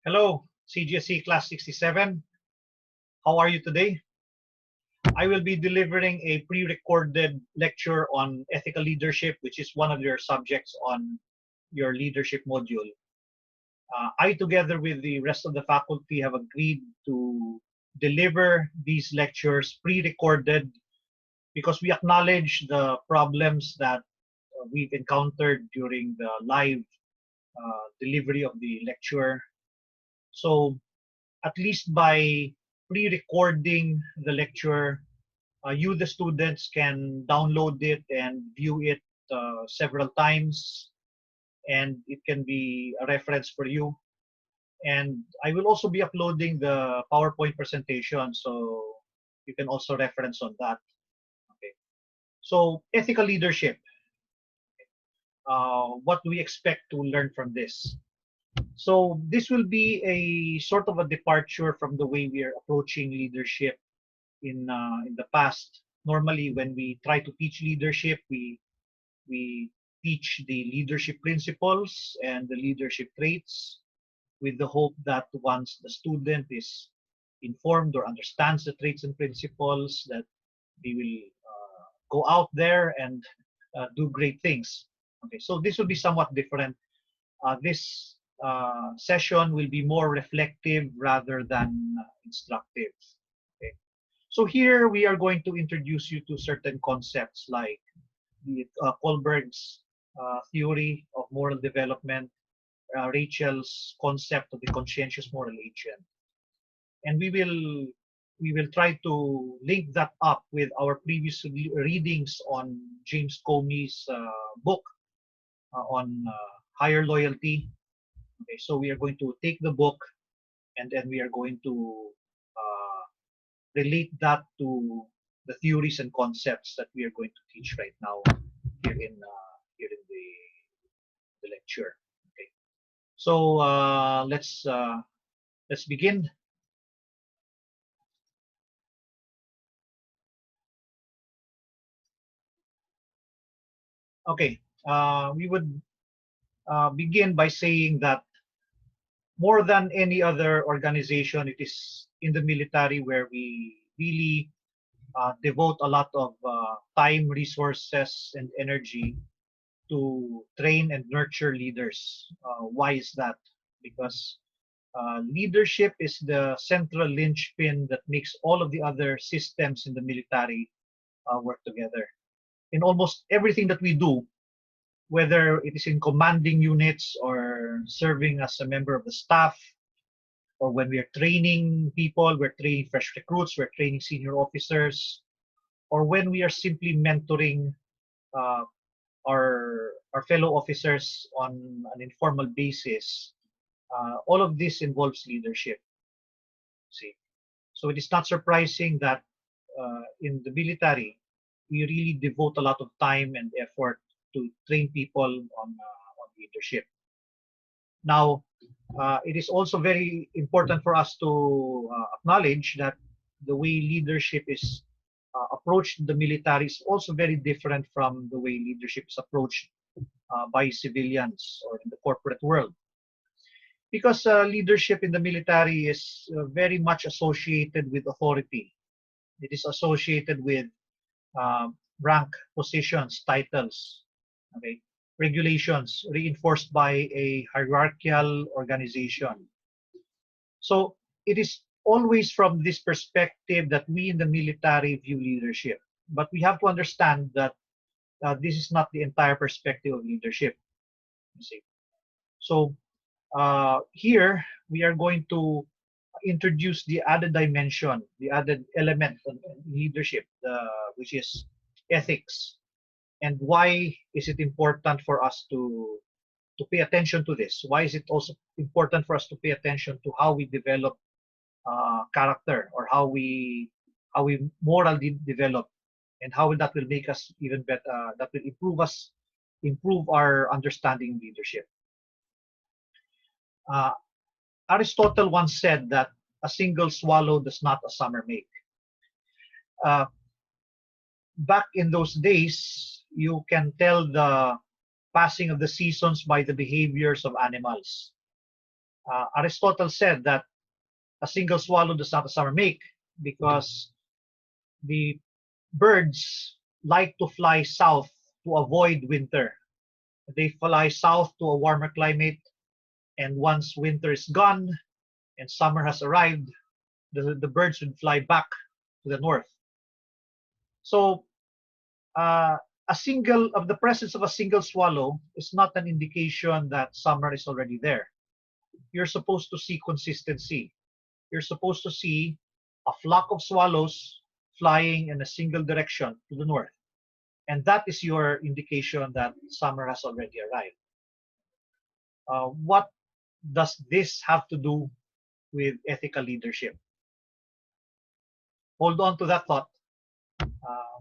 Hello, CGSC Class 67. How are you today? I will be delivering a pre-recorded lecture on ethical leadership, which is one of your subjects on your leadership module. I, together with the rest of the faculty, have agreed to deliver these lectures pre-recorded because we acknowledge the problems that we've encountered during the live delivery of the lecture. So at least by pre-recording the lecture, you, the students, can download it and view it several times, and it can be a reference for you. And I will also be uploading the PowerPoint presentation, so you can also reference on that. Okay. So ethical leadership. What do we expect to learn from this? So this will be a sort of a departure from the way we are approaching leadership in the past. Normally, when we try to teach leadership, we teach the leadership principles and the leadership traits with the hope that once the student is informed or understands the traits and principles, that they will go out there and do great things. Okay, so this will be somewhat different. This session will be more reflective rather than instructive. Okay. So here we are going to introduce you to certain concepts like the Kohlberg's theory of moral development, Rachel's concept of the conscientious moral agent, and we will try to link that up with our previous readings on James Comey's book on higher loyalty. Okay, so we are going to take the book and then we are going to relate that to the theories and concepts that we are going to teach right now here in the lecture. Okay, so let's begin. Okay, we would begin by saying that more than any other organization, it is in the military where we really devote a lot of time, resources, and energy to train and nurture leaders. Why is that? Because leadership is the central linchpin that makes all of the other systems in the military work together. In almost everything that we do, whether it is in commanding units or serving as a member of the staff, or when we are training people, we're training fresh recruits, we're training senior officers, or when we are simply mentoring uh, our fellow officers on an informal basis, all of this involves leadership. See, so it is not surprising that in the military we really devote a lot of time and effort to train people on leadership. Now, it is also very important for us to acknowledge that the way leadership is approached in the military is also very different from the way leadership is approached by civilians or in the corporate world. Because leadership in the military is very much associated with authority. It is associated with uh, rank, positions, titles, okay, regulations reinforced by a hierarchical organization. So it is always from this perspective that we in the military view leadership. But we have to understand that this is not the entire perspective of leadership. You see. So here we are going to introduce the added dimension, the added element of leadership, which is ethics. And why is it important for us to pay attention to this? Why is it also important for us to pay attention to how we develop character, or how we morally develop, and how that will make us even better, that will improve our understanding of leadership. uh, Aristotle once said that a single swallow does not a summer make. uh, Back in those days, you can tell the passing of the seasons by the behaviors of animals. Aristotle said that a single swallow does not a summer make, because the birds like to fly south to avoid winter. They fly south to a warmer climate, and once winter is gone and summer has arrived, the birds would fly back to the north. So uh, the presence of a single swallow is not an indication that summer is already there. You're supposed to see consistency. You're supposed to see a flock of swallows flying in a single direction to the north. And that is your indication that summer has already arrived. What does this have to do with ethical leadership? Hold on to that thought.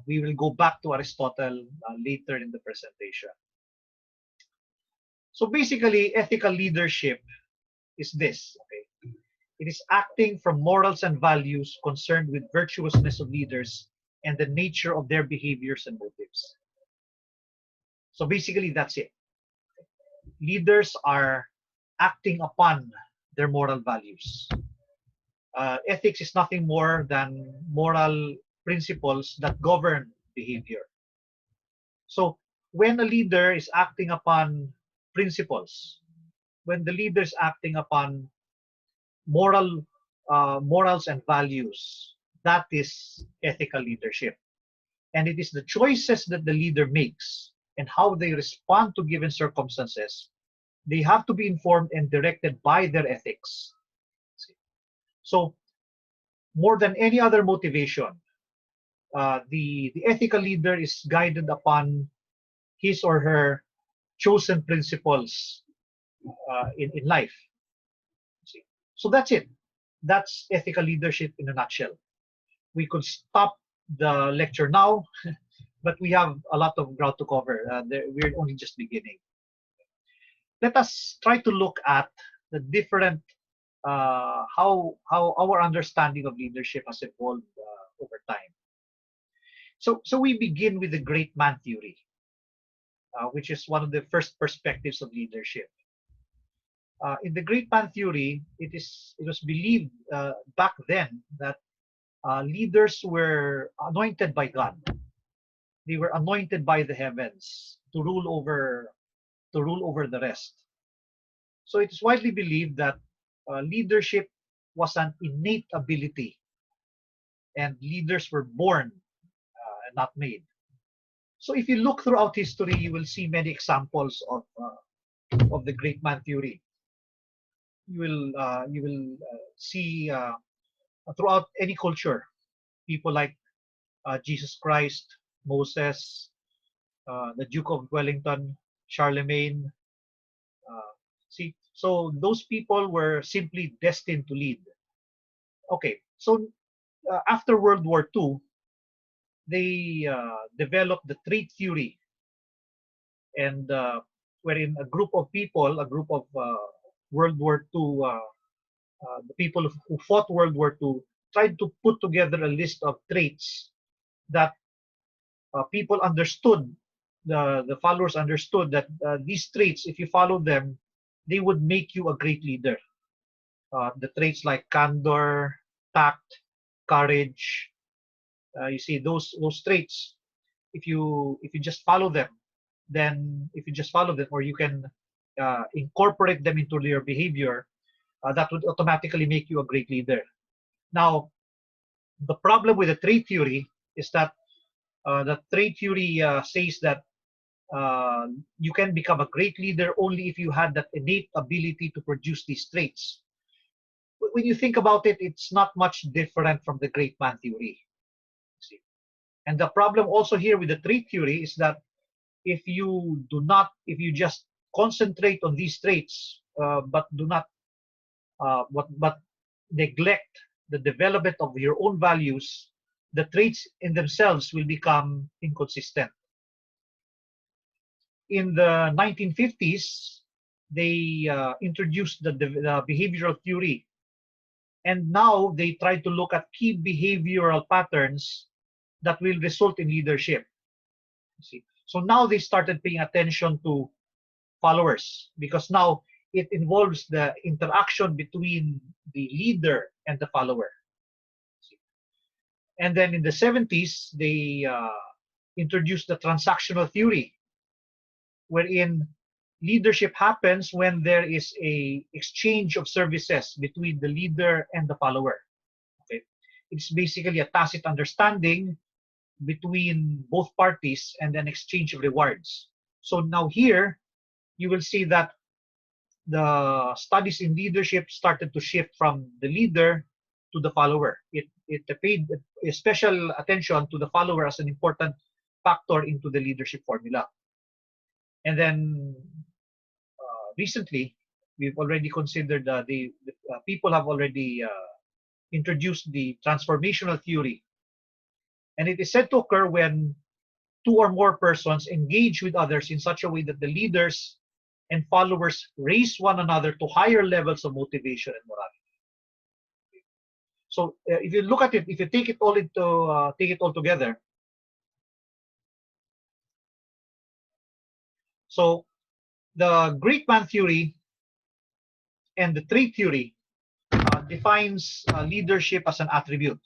We will go back to Aristotle later in the presentation. So basically, ethical leadership is this. Okay? It is acting from morals and values concerned with virtuousness of leaders and the nature of their behaviors and motives. So basically, that's it. Leaders are acting upon their moral values. Ethics is nothing more than moral principles that govern behavior. So when a leader is acting upon principles, when the leader is acting upon morals and values, that is ethical leadership. And it is the choices that the leader makes and how they respond to given circumstances. They have to be informed and directed by their ethics. So more than any other motivation, the ethical leader is guided upon his or her chosen principles in life. So that's it. That's ethical leadership in a nutshell. We could stop the lecture now, but we have a lot of ground to cover. We're only just beginning. Let us try to look at the different how our understanding of leadership has evolved over time. So we begin with the great man theory, which is one of the first perspectives of leadership. In the great man theory, it was believed back then that leaders were anointed by God. They were anointed by the heavens to rule over the rest. So it is widely believed that leadership was an innate ability, and leaders were born and not made. So if you look throughout history, you will see many examples of the great man theory. You will see throughout any culture people like Jesus Christ, Moses, the Duke of Wellington, Charlemagne. So those people were simply destined to lead. Okay, so after World War II, they developed the trait theory, and wherein a group of World War II, the people who fought World War II, tried to put together a list of traits that people understood, the followers understood that these traits, if you follow them, they would make you a great leader. The traits like candor, tact, courage, you see those traits. If you just follow them, or you can incorporate them into your behavior, that would automatically make you a great leader. Now, the problem with the trait theory is that the trait theory says that you can become a great leader only if you had that innate ability to produce these traits. When you think about it, it's not much different from the great man theory. See? And the problem also here with the trait theory is that if you just concentrate on these traits, but do not, but neglect the development of your own values, the traits in themselves will become inconsistent. In the 1950s, they introduced the behavioral theory, and now they try to look at key behavioral patterns that will result in leadership. See? So now they started paying attention to followers, because now it involves the interaction between the leader and the follower. And then in the 70s, they introduced the transactional theory, wherein leadership happens when there is a exchange of services between the leader and the follower. Okay, it's basically a tacit understanding between both parties and then exchange of rewards. So now here you will see that the studies in leadership started to shift from the leader to the follower. It paid a special attention to the follower as an important factor into the leadership formula. And then recently, we've already considered the people have already introduced the transformational theory. And it is said to occur when two or more persons engage with others in such a way that the leaders and followers raise one another to higher levels of motivation and morality. So if you look at it, if you take it all together, so the great man theory and the trait theory defines leadership as an attribute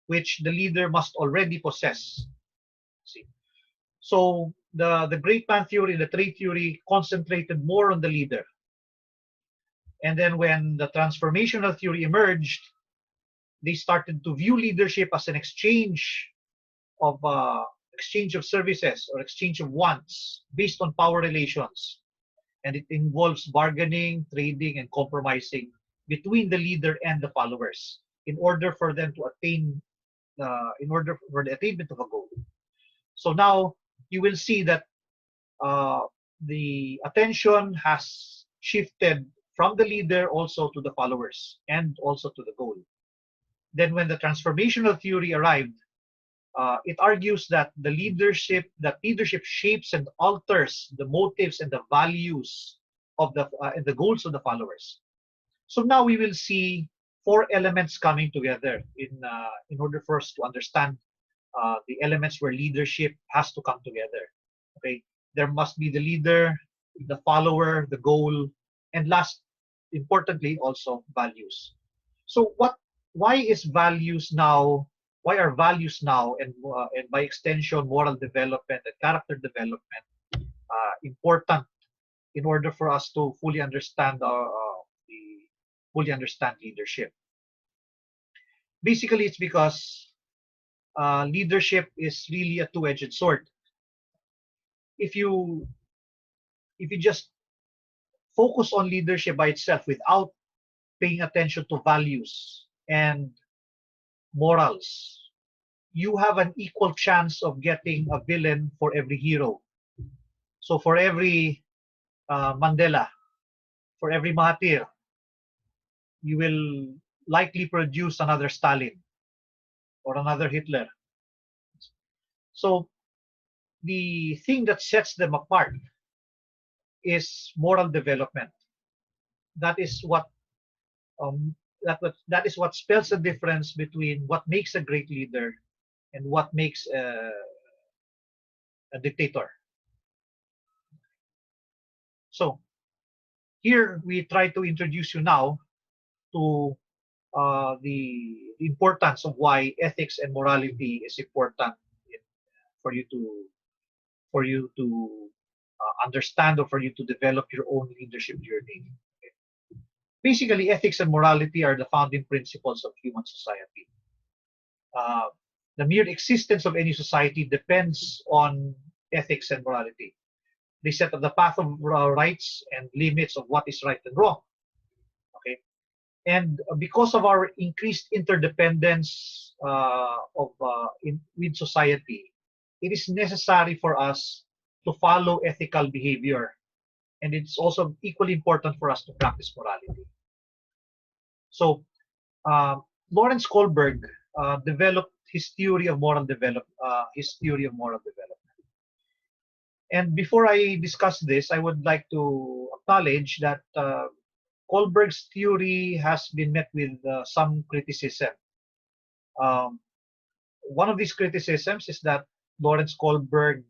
which the leader must already possess. See, so the great man theory and the trait theory concentrated more on the leader, and then when the transformational theory emerged, they started to view leadership as an exchange of services or exchange of wants based on power relations, and it involves bargaining, trading, and compromising between the leader and the followers in order for them to attain, in order for the attainment of a goal. So now you will see that the attention has shifted from the leader also to the followers and also to the goal. Then when the transformational theory arrived, it argues that leadership shapes and alters the motives and the values of and the goals of the followers. So now we will see four elements coming together in order for us to understand the elements where leadership has to come together. Okay, there must be the leader, the follower, the goal, and last, importantly, also values. So why is values now? Why are values now, and by extension, moral development and character development important in order for us to fully understand leadership? Basically, it's because leadership is really a two-edged sword. If you just focus on leadership by itself without paying attention to values and morals, you have an equal chance of getting a villain for every hero. So for every Mandela, for every Mahathir, you will likely produce another Stalin or another Hitler. So the thing that sets them apart is moral development. That is what spells the difference between what makes a great leader and what makes a dictator. So here we try to introduce you now to the importance of why ethics and morality is important for you to understand, or for you to develop your own leadership journey. Okay. Basically, ethics and morality are the founding principles of human society. The mere existence of any society depends on ethics and morality. They set up the path of rights and limits of what is right and wrong. Okay, and because of our increased interdependence with society, it is necessary for us to follow ethical behavior, and it's also equally important for us to practice morality. So, Lawrence Kohlberg developed his theory of moral development. And before I discuss this, I would like to acknowledge that Kohlberg's theory has been met with some criticism. One of these criticisms is that Lawrence Kohlberg,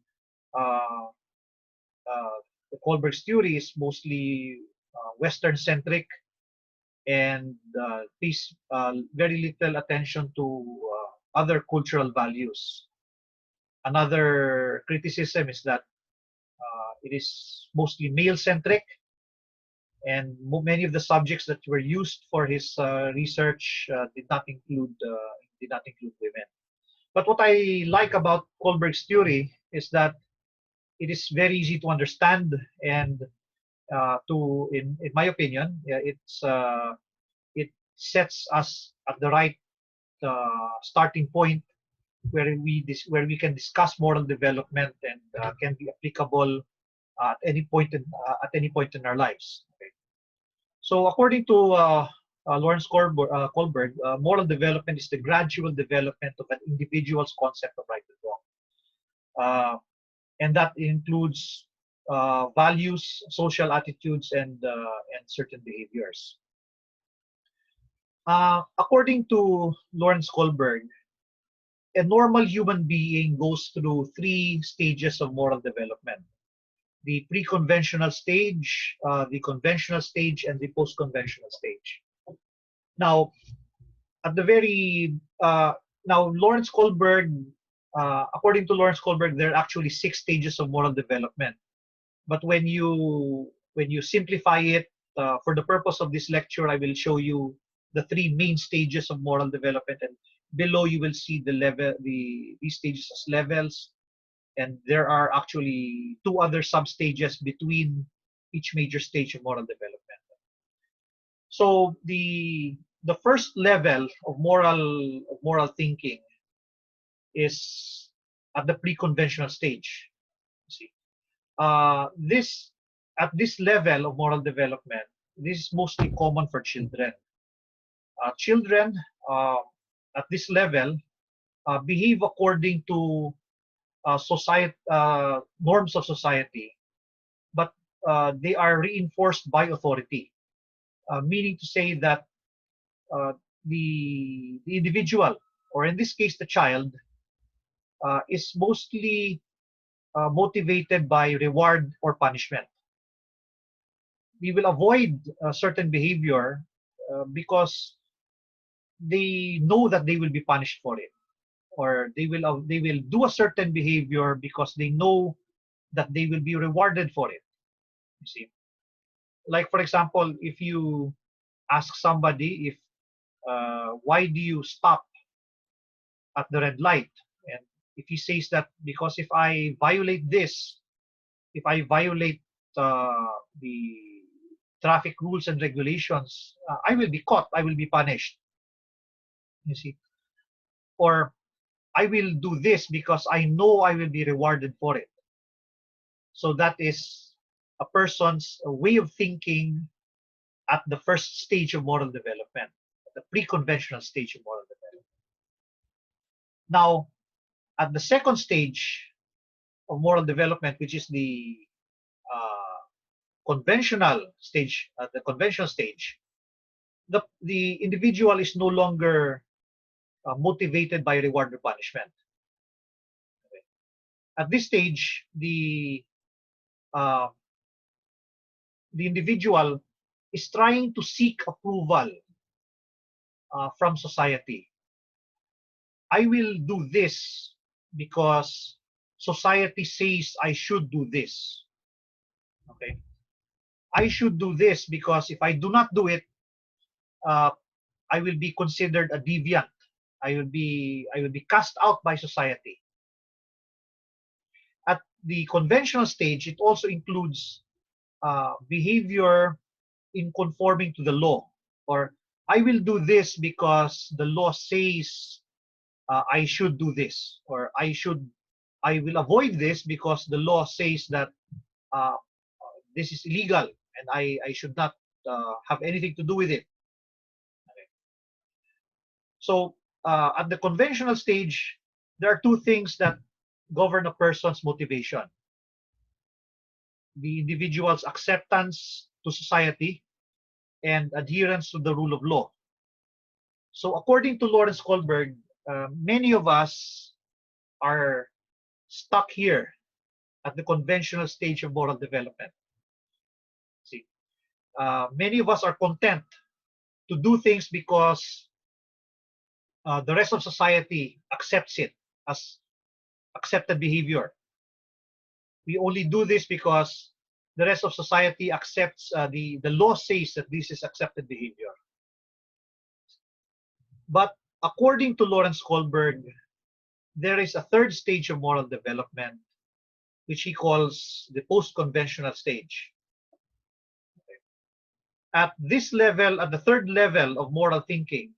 Kohlberg's theory is mostly Western-centric, and pays very little attention to other cultural values. Another criticism is that it is mostly male-centric, and many of the subjects that were used for his research did not include women. But what I like about Kohlberg's theory is that it is very easy to understand, and in my opinion, it sets us at the right starting point where we can discuss moral development and can be applicable at any point in our lives. Okay? So according to Lawrence Kohlberg, moral development is the gradual development of an individual's concept of right and wrong, and that includes values, social attitudes, and certain behaviors. According to Lawrence Kohlberg, a normal human being goes through three stages of moral development: the pre-conventional stage, the conventional stage, and the post-conventional stage. Now, at the very now, Lawrence Kohlberg, according to Lawrence Kohlberg, there are actually 6 stages of moral development. But when you simplify it, for the purpose of this lecture, I will show you the 3 main stages of moral development, and below you will see these stages as levels, and there are actually 2 other sub-stages between each major stage of moral development. So the first level of moral thinking is at the pre-conventional stage. See, this at this level of moral development, this is mostly common for children. Children at this level behave according to norms of society, but they are reinforced by authority, meaning to say that the individual, or in this case the child, is mostly motivated by reward or punishment. We will avoid certain behavior because they know that they will be punished for it, or they will do a certain behavior because they know that they will be rewarded for it. You see, like for example, if you ask somebody if why do you stop at the red light, and if he says that because if I violate this, if I violate the traffic rules and regulations, I will be caught, I will be punished. You see, or I will do this because I know I will be rewarded for it. So that is a person's way of thinking at the first stage of moral development, the pre-conventional stage of moral development. Now, at the second stage of moral development, which is the conventional stage, the individual is no longer motivated by reward or punishment. Okay. At this stage, the individual is trying to seek approval from society. I will do this because society says I should do this. Okay, I should do this because if I do not do it, I will be considered a deviant. I will be cast out by society. At the conventional stage, it also includes behavior in conforming to the law, or I will do this because the law says I should do this, or I will avoid this because the law says that this is illegal and I should not have anything to do with it. Okay. So at the conventional stage, there are 2 things that govern a person's motivation: the individual's acceptance to society and adherence to the rule of law. So according to Lawrence Kohlberg, many of us are stuck here at the conventional stage of moral development. See, Many of us are content to do things because the rest of society accepts it as accepted behavior. We only do this because the rest of society accepts, the law says that this is accepted behavior. But according to Lawrence Kohlberg, there is a third stage of moral development, which he calls the post-conventional stage. At this level, at the third level of moral thinking,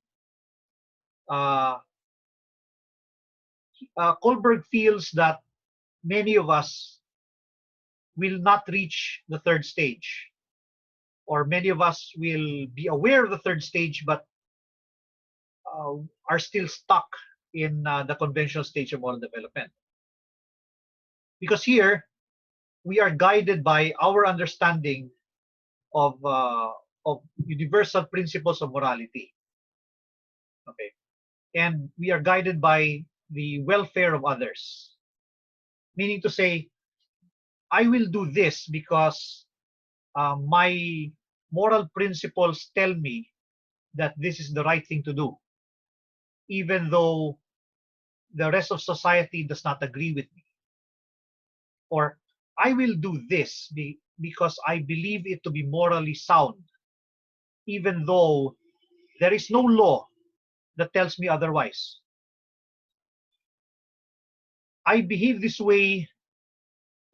uh, Kohlberg feels that many of us will not reach the third stage, or many of us will be aware of the third stage, but are still stuck in the conventional stage of moral development. Because here, we are guided by our understanding of universal principles of morality. Okay, and we are guided by the welfare of others. Meaning to say, I will do this because my moral principles tell me that this is the right thing to do, even though the rest of society does not agree with me. Or I will do this because I believe it to be morally sound, even though there is no law that tells me otherwise. I behave this way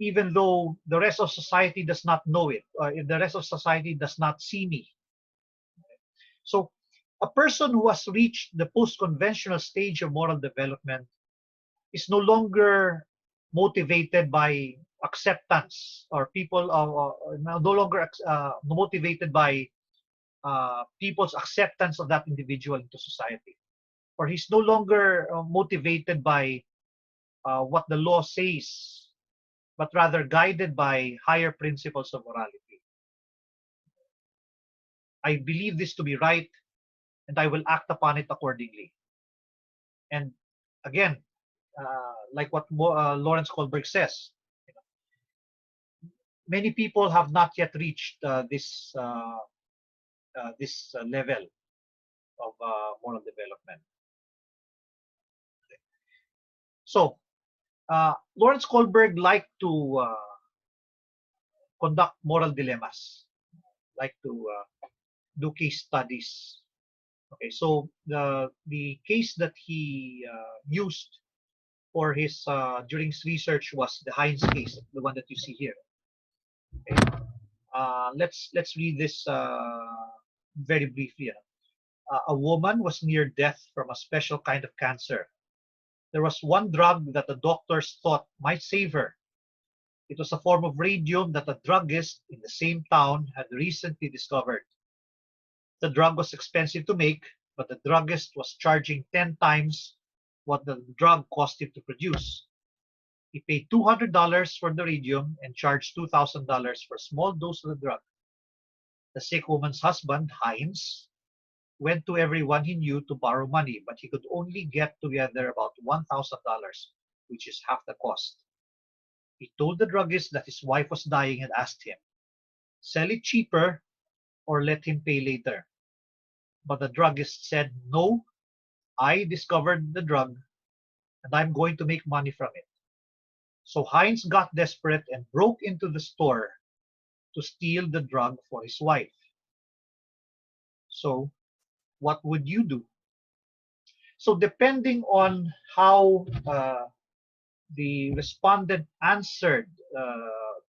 even though the rest of society does not know it, or if the rest of society does not see me. So a person who has reached the post-conventional stage of moral development is no longer motivated by acceptance, or people are no longer motivated by people's acceptance of that individual into society, or he's no longer motivated by what the law says, but rather guided by higher principles of morality. I believe this to be right, and I will act upon it accordingly. And again, like what Lawrence Kohlberg says, many people have not yet reached this level of moral development. So Lawrence Kohlberg liked to conduct moral dilemmas, like to do case studies. Okay, so the case that he used for his during his research was the Heinz case, the one that you see here. Okay. Let's read this very briefly. A woman was near death from a special kind of cancer. There was one drug that the doctors thought might save her. It was a form of radium that a druggist in the same town had recently discovered. The drug was expensive to make, but the druggist was charging 10 times what the drug cost him to produce. He paid $200 for the radium and charged $2,000 for a small dose of the drug. The sick woman's husband, Heinz, went to everyone he knew to borrow money, but he could only get together about $1,000, which is half the cost. He told the druggist that his wife was dying and asked him, sell it cheaper or let him pay later. But the druggist said, no, I discovered the drug and I'm going to make money from it. So Heinz got desperate and broke into the store to steal the drug for his wife. So what would you do? So depending on how the respondent answered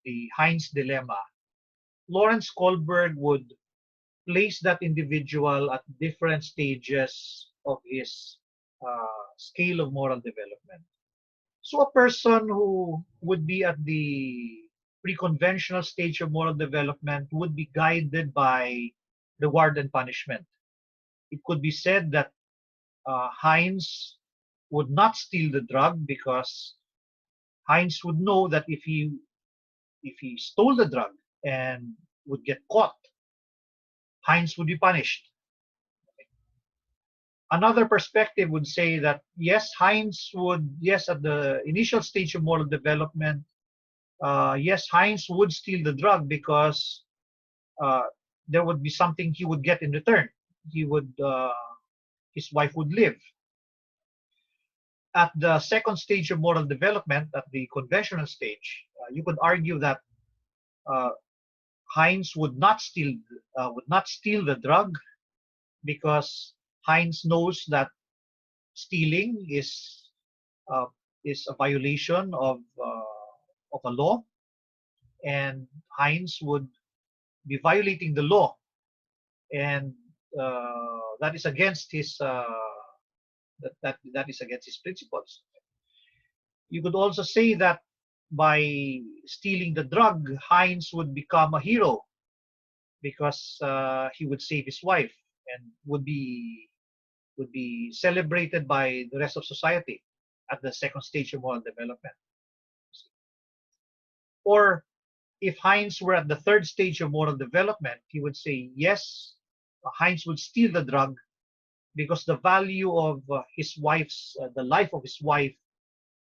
the Heinz dilemma, Lawrence Kohlberg would place that individual at different stages of his scale of moral development. So a person who would be at the pre-conventional stage of moral development would be guided by reward and punishment. It could be said that Heinz would not steal the drug because Heinz would know that if he stole the drug and would get caught, Heinz would be punished. Another perspective would say that yes, Heinz would, yes, at the initial stage of moral development, yes, Heinz would steal the drug because there would be something he would get in return. He would, his wife would live. At the second stage of moral development, at the conventional stage, you could argue that uh, Heinz would not steal the drug because Heinz knows that stealing uh, is a violation of a law, and Heinz would be violating the law, and that is against his that is against his principles. You could also say that by stealing the drug, Heinz would become a hero because he would save his wife and would be celebrated by the rest of society at the second stage of moral development. Or if Heinz were at the third stage of moral development, he would say, yes, Heinz would steal the drug because the value of the life of his wife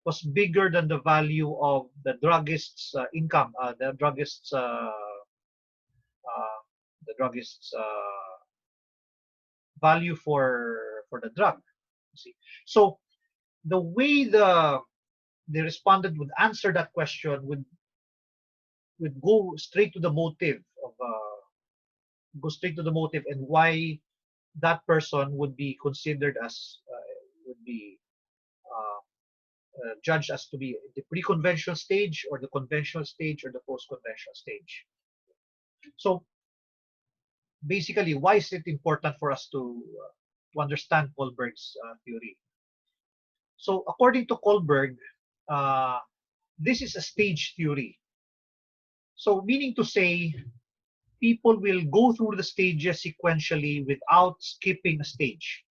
was bigger than the value of the druggist's income, uh, the druggist's value for the drug. You see, so the way the respondent would answer that question would go straight to the motive and why that person would be considered as would be judged as to be the pre-conventional stage or the conventional stage or the post-conventional stage. So basically, why is it important for us to understand Kohlberg's theory? So according to Kohlberg, uh, this is a stage theory. So meaning to say, people will go through the stages sequentially without skipping a stage.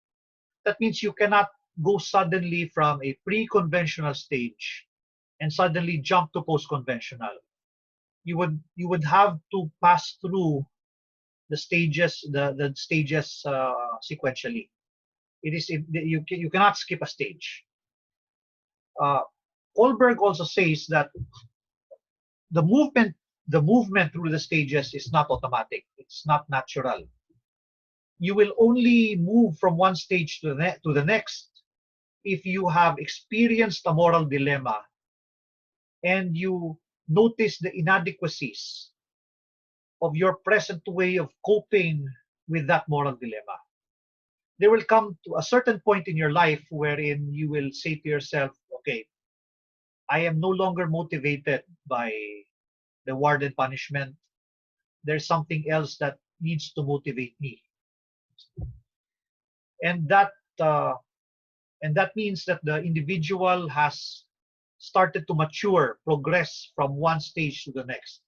That means you cannot go suddenly from a pre-conventional stage and suddenly jump to post-conventional. You would have to pass through the stages sequentially. You cannot skip a stage. Uh, Kohlberg also says that the movement the movement through the stages is not automatic. It's not natural. You will only move from one stage to the next if you have experienced a moral dilemma and you notice the inadequacies of your present way of coping with that moral dilemma. There will come to a certain point in your life wherein you will say to yourself, okay, I am no longer motivated by reward and punishment. There's something else that needs to motivate me. And that uh, and that means that the individual has started to mature, progress from one stage to the next.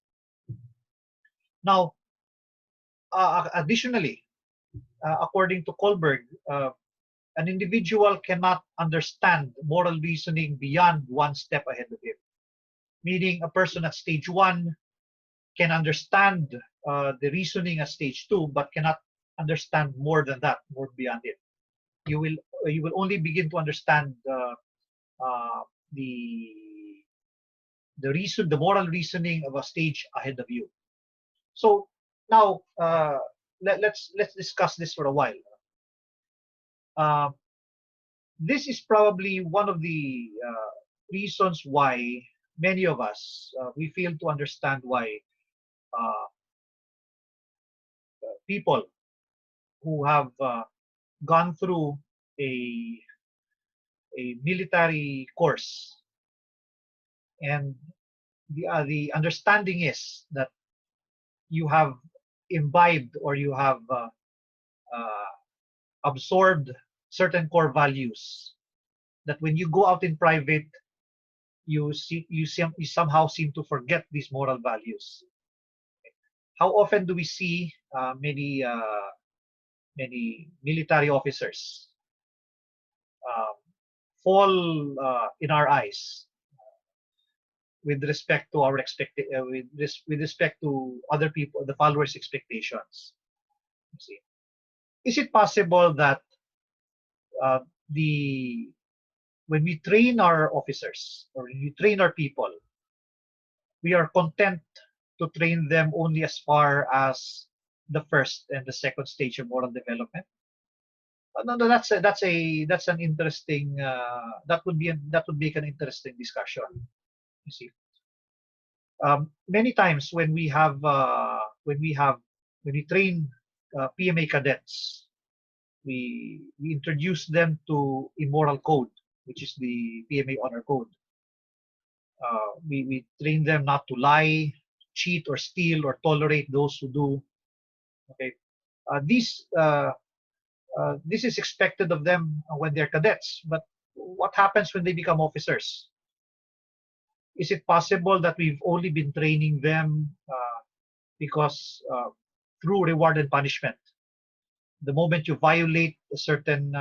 Now, additionally, according to Kohlberg, an individual cannot understand moral reasoning beyond one step ahead of him. Meaning, a person at stage one can understand the reasoning at stage two, but cannot understand more than that, more beyond it. You will only begin to understand uh, the the moral reasoning of a stage ahead of you. So now let's discuss this for a while. Uh, this is probably one of the reasons why many of us we fail to understand why uh, people who have gone through a a military course and the understanding is that you have imbibed or you have uh, absorbed certain core values that when you go out in private you somehow seem to forget these moral values. How often do we see many military officers um, fall in our eyes with respect to with respect to other people, the followers' expectations? You see, is it possible that uh, the when we train our officers or when we train our people, we are content to train them only as far as the first and the second stage of moral development? No, no, that's an interesting that would make an interesting discussion. You see, many times when we train PMA cadets, we introduce them to immoral code, which is the PMA honor code. We train them not to lie, cheat, or steal, or tolerate those who do. Okay, these this is expected of them when they're cadets. But what happens when they become officers? Is it possible that we've only been training them because through reward and punishment? The moment you violate a certain,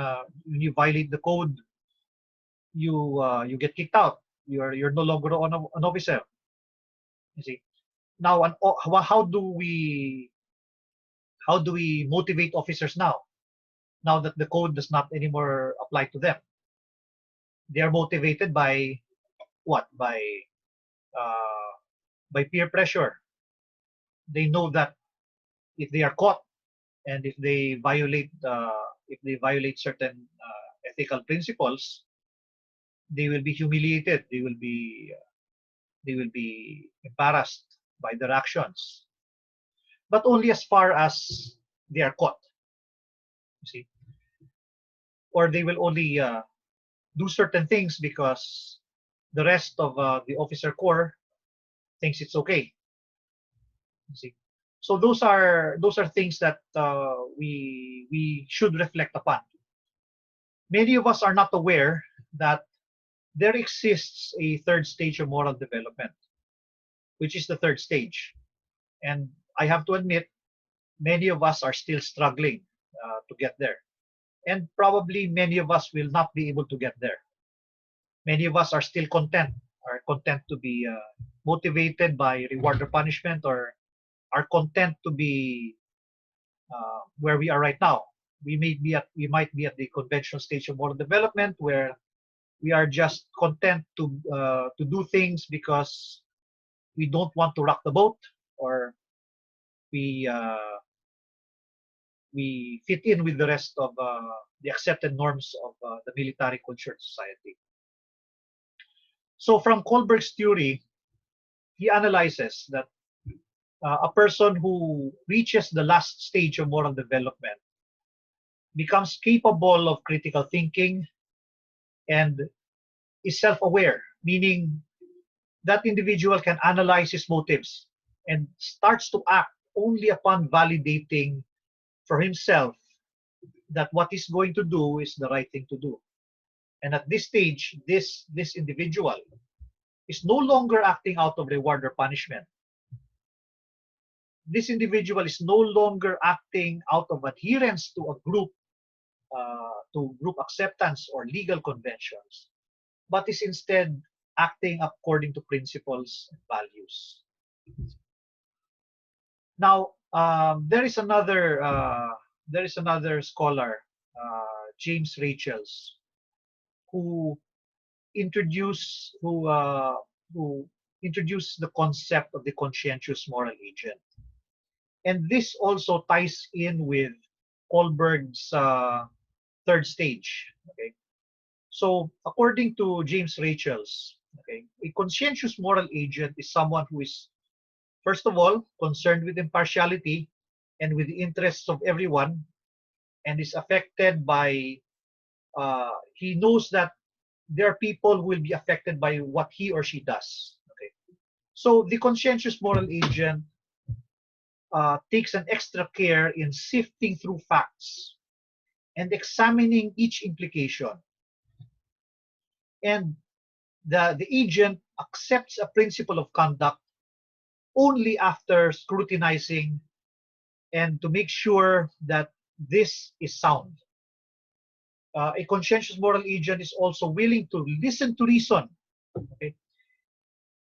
when you violate the code, you get kicked out. You're no longer an officer. You see. Now, how do we motivate officers now? Now that the code does not anymore apply to them, they are motivated by what? Uh, by peer pressure. They know that if they are caught and if they violate certain ethical principles, they will be humiliated. They will be embarrassed by their actions, but only as far as they are caught. You see, or they will only do certain things because the rest of the officer corps thinks it's okay. You see, so those are things that we should reflect upon. Many of us are not aware that there exists a third stage of moral development, which is the third stage. And I have to admit, many of us are still struggling to get there. And probably many of us will not be able to get there. Many of us are still are content to be motivated by reward or punishment, or are content to be where we are right now. We might be at the conventional stage of moral development where we are just content to do things because we don't want to rock the boat, or we uh, we fit in with the rest of the accepted norms of the military cultured society. So from Kohlberg's theory, he analyzes that a person who reaches the last stage of moral development becomes capable of critical thinking and is self-aware, meaning that individual can analyze his motives and starts to act only upon validating for himself that what he's going to do is the right thing to do. And at this stage, this individual is no longer acting out of reward or punishment. This individual is no longer acting out of adherence to group acceptance or legal conventions, but is instead acting according to principles and values. Now, there is another scholar, James Rachels, who introduced who introduced the concept of the conscientious moral agent, and this also ties in with Kohlberg's third stage. Okay, so according to James Rachels, okay, a conscientious moral agent is someone who is, first of all, concerned with impartiality and with the interests of everyone, and is affected by, he knows that there are people who will be affected by what he or she does. Okay, so the conscientious moral agent takes an extra care in sifting through facts and examining each implication. And the agent accepts a principle of conduct only after scrutinizing and to make sure that this is sound. A conscientious moral agent is also willing to listen to reason. Okay?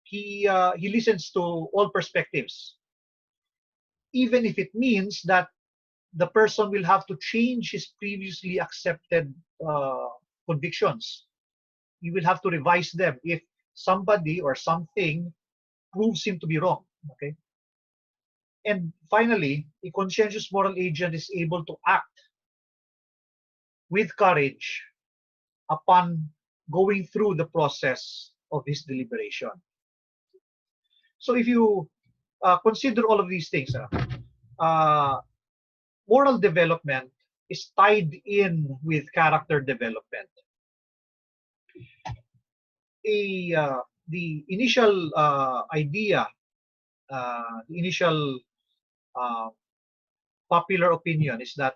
He listens to all perspectives, even if it means that the person will have to change his previously accepted convictions. He will have to revise them if somebody or something proves him to be wrong. Okay, And finally, a conscientious moral agent is able to act with courage upon going through the process of his deliberation. So if you consider all of these things, uh, moral development is tied in with character development. The initial idea, the initial uh, popular opinion is that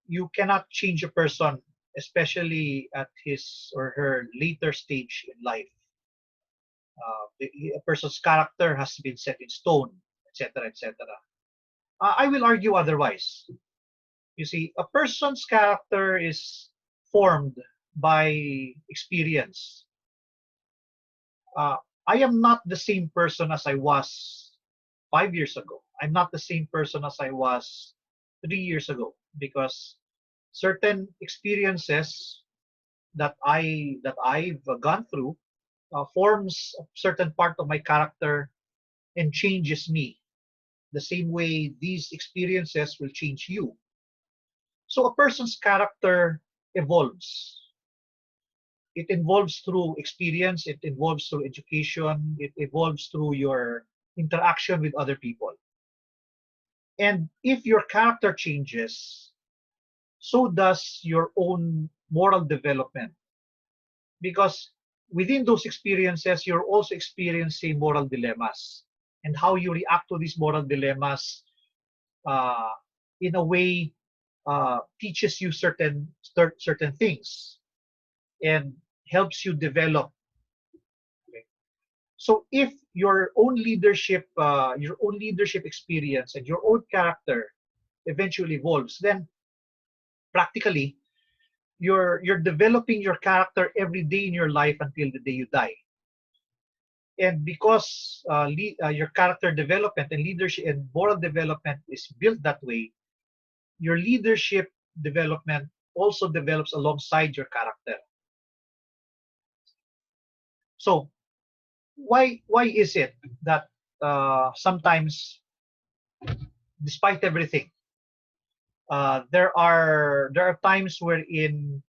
you cannot change a person, especially at his or her later stage in life. A person's character has been set in stone, etc., etc. I will argue otherwise. You see, a person's character is formed by experience. Uh, I am not the same person as I was 5 years ago. I'm not the same person as I was 3 years ago because certain experiences that I've gone through forms a certain part of my character and changes me. The same way these experiences will change you. So a person's character evolves. It evolves through experience, it evolves through education, it evolves through your interaction with other people. And if your character changes, so does your own moral development. Because within those experiences, you're also experiencing moral dilemmas. And how you react to these moral dilemmas uh, in a way teaches you certain things and helps you develop. Okay? So if your own leadership experience and your own character eventually evolves, then practically you're developing your character every day in your life until the day you die. And because your character development and leadership and moral development is built that way, your leadership development also develops alongside your character. So why is it that sometimes, despite everything, there are times wherein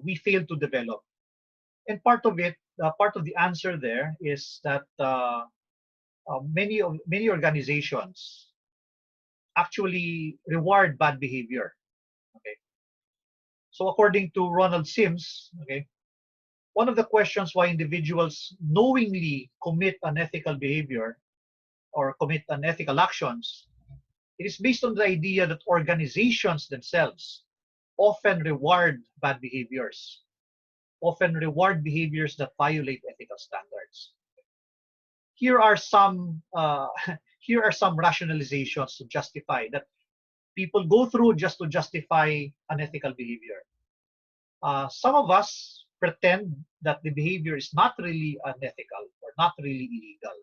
we fail to develop, and part of the answer there is that many organizations actually reward bad behavior. Okay, so according to Ronald Sims, okay, one of the questions why individuals knowingly commit unethical behavior or commit unethical actions, it is based on the idea that organizations themselves often reward bad behaviors, often reward behaviors that violate ethical standards. Here are some here are some rationalizations to justify that people go through just to justify unethical behavior. Some of us pretend that the behavior is not really unethical or not really illegal.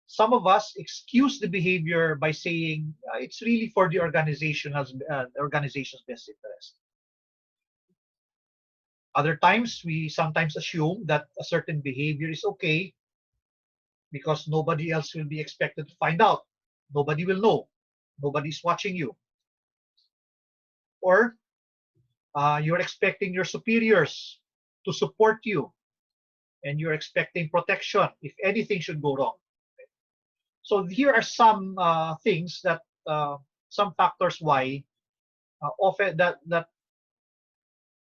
Some of us excuse the behavior by saying it's really for the organization's best interest. Other times, we sometimes assume that a certain behavior is okay because nobody else will be expected to find out. Nobody will know. Nobody's watching you. Or you're expecting your superiors to support you, and you're expecting protection if anything should go wrong. So here are some things that some factors why often that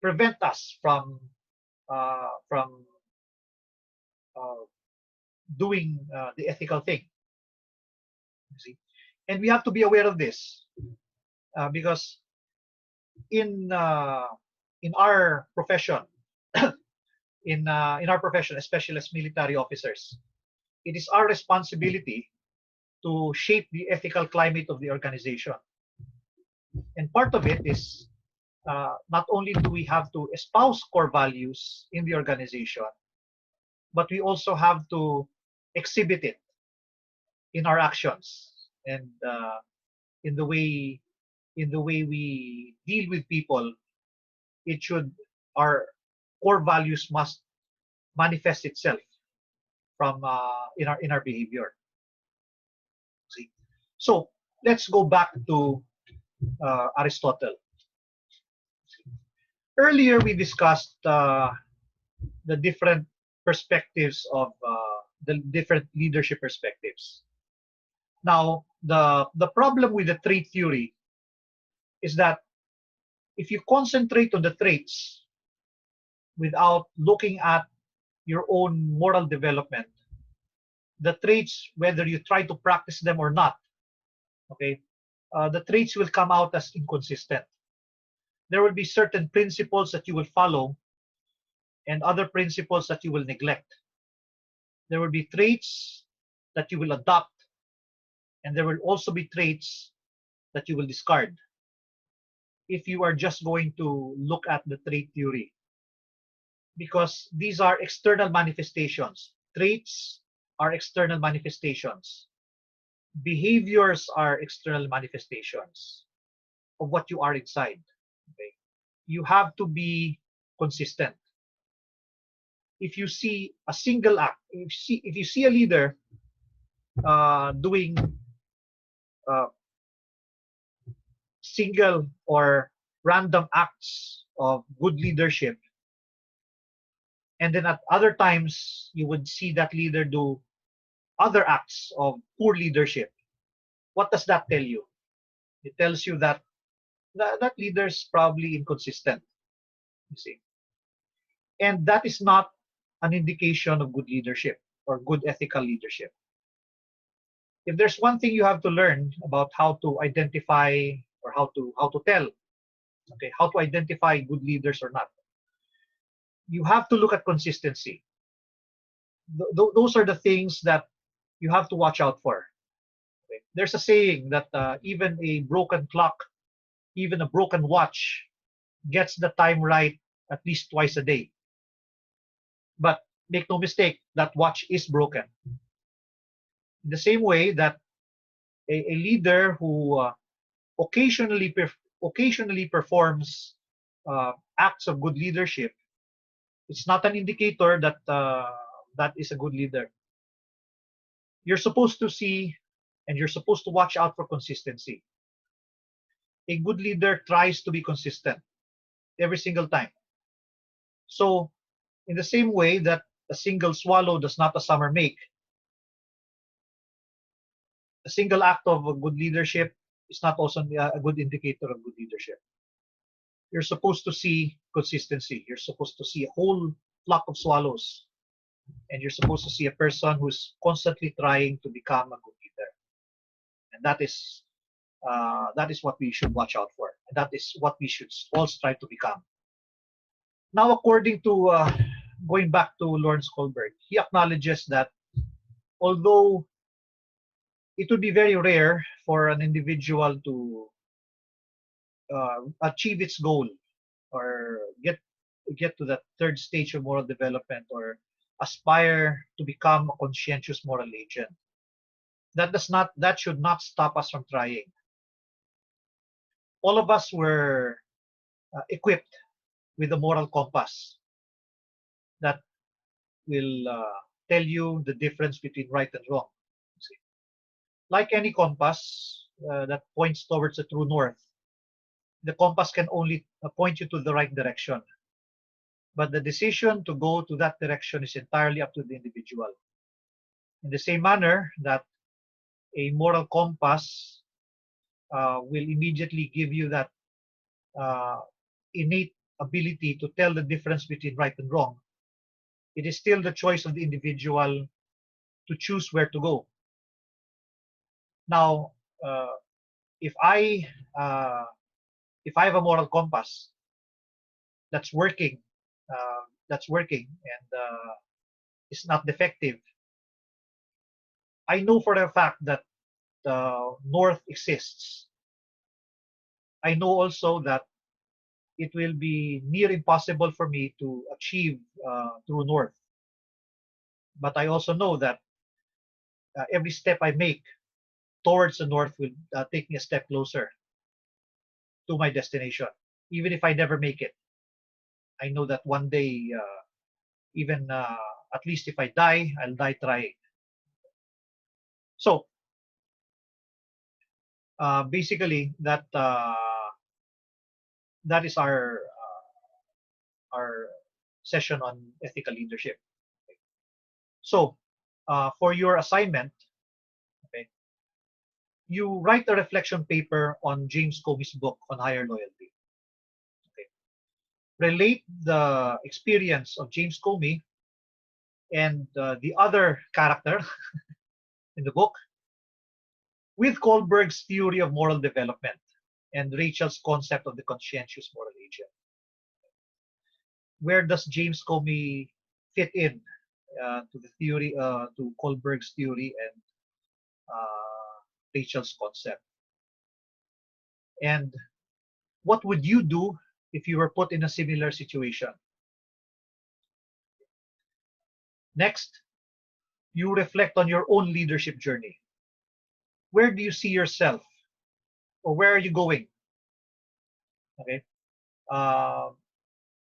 prevent us from uh, doing the ethical thing. You see, and we have to be aware of this because in uh, in our profession, in our profession, especially as military officers, it is our responsibility to shape the ethical climate of the organization. And part of it is not only do we have to espouse core values in the organization, but we also have to exhibit it in our actions and in the way we deal with people. It should Our core values must manifest itself from in our behavior. See? So let's go back to Aristotle. Earlier we discussed the different perspectives of the different leadership perspectives. Now, the problem with the trait theory is that if you concentrate on the traits without looking at your own moral development, the traits, whether you try to practice them or not, okay, the traits will come out as inconsistent. There will be certain principles that you will follow and other principles that you will neglect. There will be traits that you will adopt, and there will also be traits that you will discard if you are just going to look at the trait theory. Because these are external manifestations. Traits are external manifestations. Behaviors are external manifestations of what you are inside. Okay? You have to be consistent. If you see a single act, if you see a leader doing single or random acts of good leadership, and then at other times you would see that leader do other acts of poor leadership, what does that tell you? It tells you that that leader is probably inconsistent, you see. And that is not an indication of good leadership or good ethical leadership. If there's one thing you have to learn about how to identify or how to tell, okay, how to identify good leaders or not, you have to look at consistency. Those are the things that you have to watch out for. Okay? There's a saying that even a broken clock, even a broken watch, gets the time right at least twice a day. But make no mistake, that watch is broken. In the same way that a leader who occasionally performs acts of good leadership, it's not an indicator that that is a good leader. You're supposed to see and you're supposed to watch out for consistency. A good leader tries to be consistent every single time. So, in the same way that a single swallow does not a summer make, a single act of good leadership is not also a good indicator of good leadership. You're supposed to see consistency. You're supposed to see a whole flock of swallows. And you're supposed to see a person who's constantly trying to become a good leader. And that is what we should watch out for. And that is what we should all strive to become. Now, according to, going back to Lawrence Kohlberg, he acknowledges that although it would be very rare for an individual to achieve its goal or get to the third stage of moral development or aspire to become a conscientious moral agent, that should not stop us from trying. All of us were equipped with a moral compass that will tell you the difference between right and wrong. See? Like any compass that points towards the true north, the compass can only point you to the right direction. But the decision to go to that direction is entirely up to the individual. In the same manner that a moral compass will immediately give you that innate ability to tell the difference between right and wrong, it is still the choice of the individual to choose where to go. Now, if I have a moral compass that's working, and is not defective, I know for a fact that north exists. I know also that it will be near impossible for me to achieve true north. But I also know that every step I make towards the north will take me a step closer to my destination. Even if I never make it, I know that one day, even At least if I die, I'll die trying. So basically, that is our session on ethical leadership. So for your assignment, okay, you write a reflection paper on James Comey's book on higher loyalty. Okay. Relate the experience of James Comey and the other character in the book with Kohlberg's theory of moral development and Rachel's concept of the conscientious moral agent. Where does James Comey fit in to the theory, to Kohlberg's theory and Rachel's concept? And what would you do if you were put in a similar situation? Next, you reflect on your own leadership journey. Where do you see yourself, or where are you going? Okay.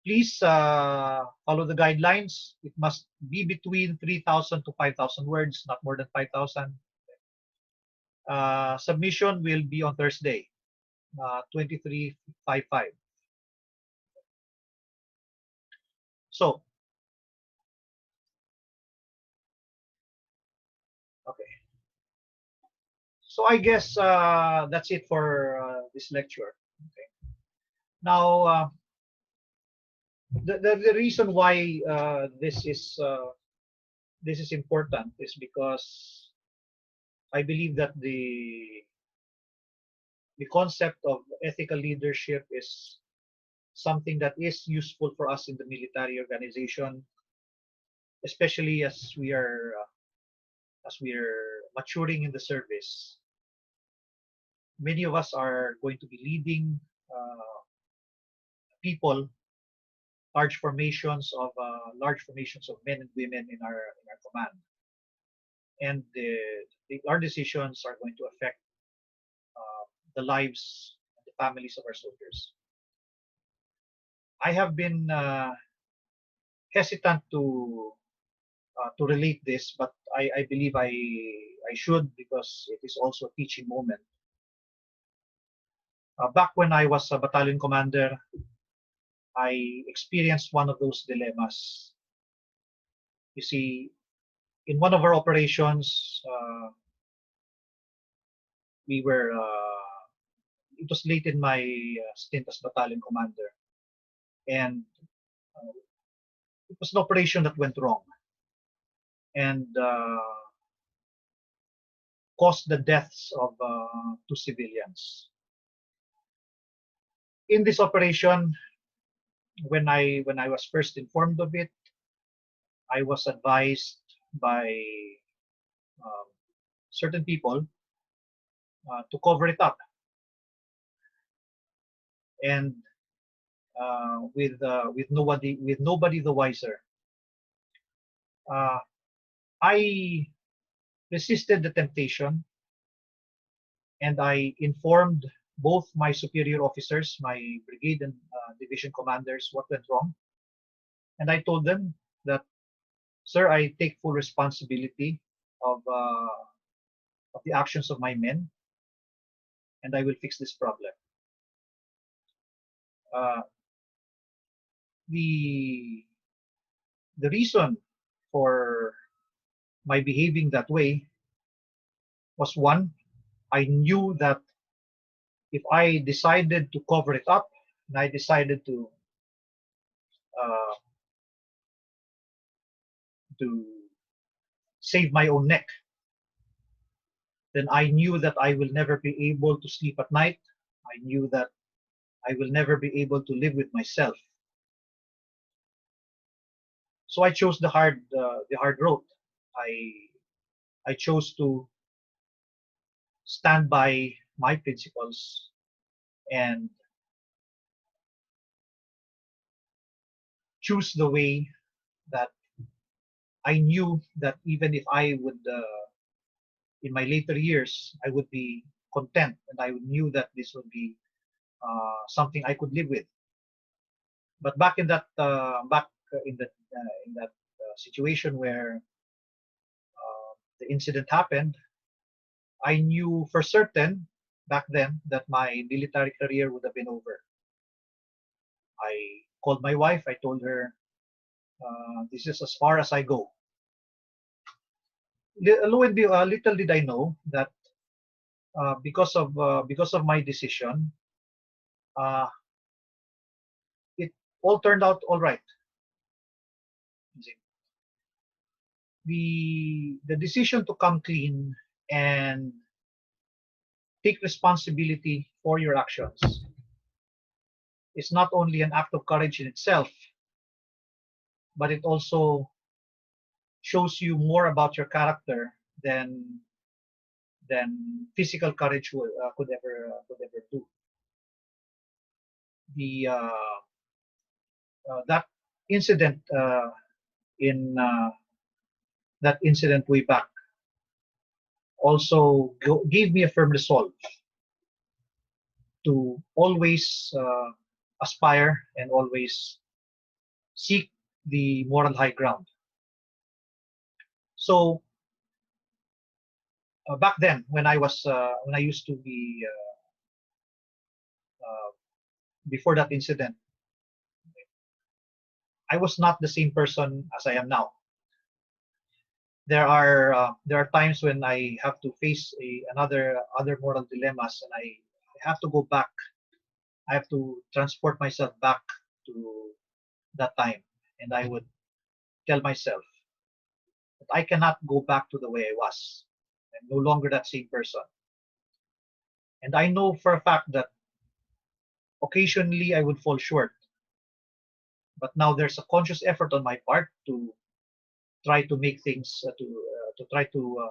Please follow the guidelines. It must be between 3,000 to 5,000 words, not more than 5,000. Submission will be on Thursday, 2355. So, okay. So I guess that's it for this lecture. Okay. Now, the reason why this is important is because I believe that the concept of ethical leadership is something that is useful for us in the military organization, especially as we are maturing in the service. Many of us are going to be leading people, large formations of men and women in our command, and our decisions are going to affect the lives and the families of our soldiers. I have been hesitant to relate this, but I believe I should, because it is also a teaching moment. Back when I was a battalion commander, I experienced one of those dilemmas. You see, in one of our operations, we were it was late in my stint as battalion commander, and it was an operation that went wrong and caused the deaths of two civilians. In this operation, when I was first informed of it, I was advised by um, certain people to cover it up, and with nobody the wiser. I resisted the temptation, and I informed both my superior officers, my brigade and division commanders, what went wrong. And I told them that, sir, I take full responsibility of the actions of my men, and I will fix this problem. Uh, the the reason for my behaving that way was, one, I knew that if I decided to cover it up and I decided uh, to save my own neck, then I knew that I will never be able to sleep at night. I knew that I will never be able to live with myself. So I chose the hard road. I chose to stand by my principles and choose the way that I knew that even if I would, in my later years, I would be content, and I knew that this would be something I could live with. But back in that situation where the incident happened, I knew for certain back then that my military career would have been over. I called my wife. I told her, this is as far as I go. Little did I know that because of my decision, uh, it all turned out all right. The decision to come clean and take responsibility for your actions is not only an act of courage in itself, but it also shows you more about your character than physical courage could ever do. The that incident in that incident way back also gave me a firm resolve to always aspire and always seek the moral high ground. So back then, when I used to be before that incident, I was not the same person as I am now. There are times when I have to face other moral dilemmas, and I have to go back. I have to transport myself back to that time, and I would tell myself that I cannot go back to the way I was. I'm no longer that same person. And I know for a fact that occasionally I would fall short. But now there's a conscious effort on my part to try to make things to try to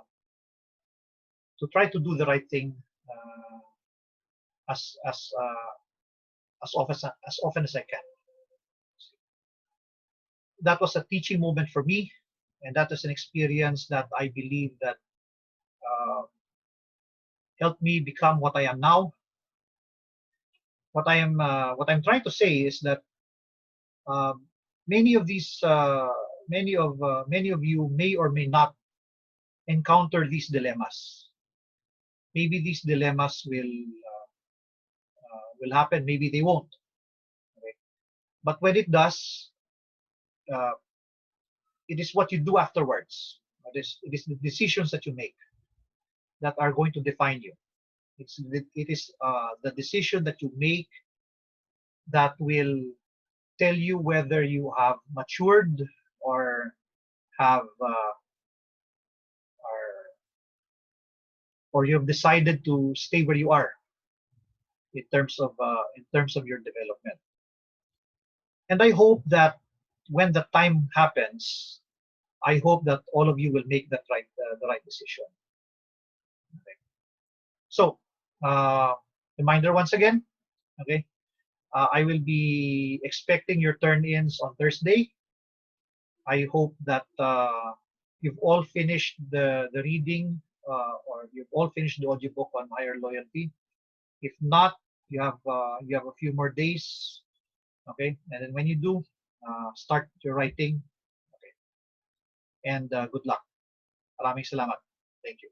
do the right thing as as uh, as often as I can. That was a teaching moment for me, and that is an experience that I believe that uh, helped me become what I am now. What I'm trying to say is that um, many of these many of you may or may not encounter these dilemmas. Maybe these dilemmas will happen. Maybe they won't. Okay? But when it does, uh, it is what you do afterwards. It is the decisions that you make that are going to define you. It is the decision that you make that will tell you whether you have matured or have or, or you have decided to stay where you are in terms of your development. And I hope that when the time happens, I hope that all of you will make the right decision. Okay. So, reminder once again. Okay, I will be expecting your turn-ins on Thursday. I hope that you've all finished the reading or you've all finished the audiobook on higher loyalty. If not, you have a few more days. Okay, and then when you do, start your writing. Okay, and good luck. Maraming salamat. Thank you.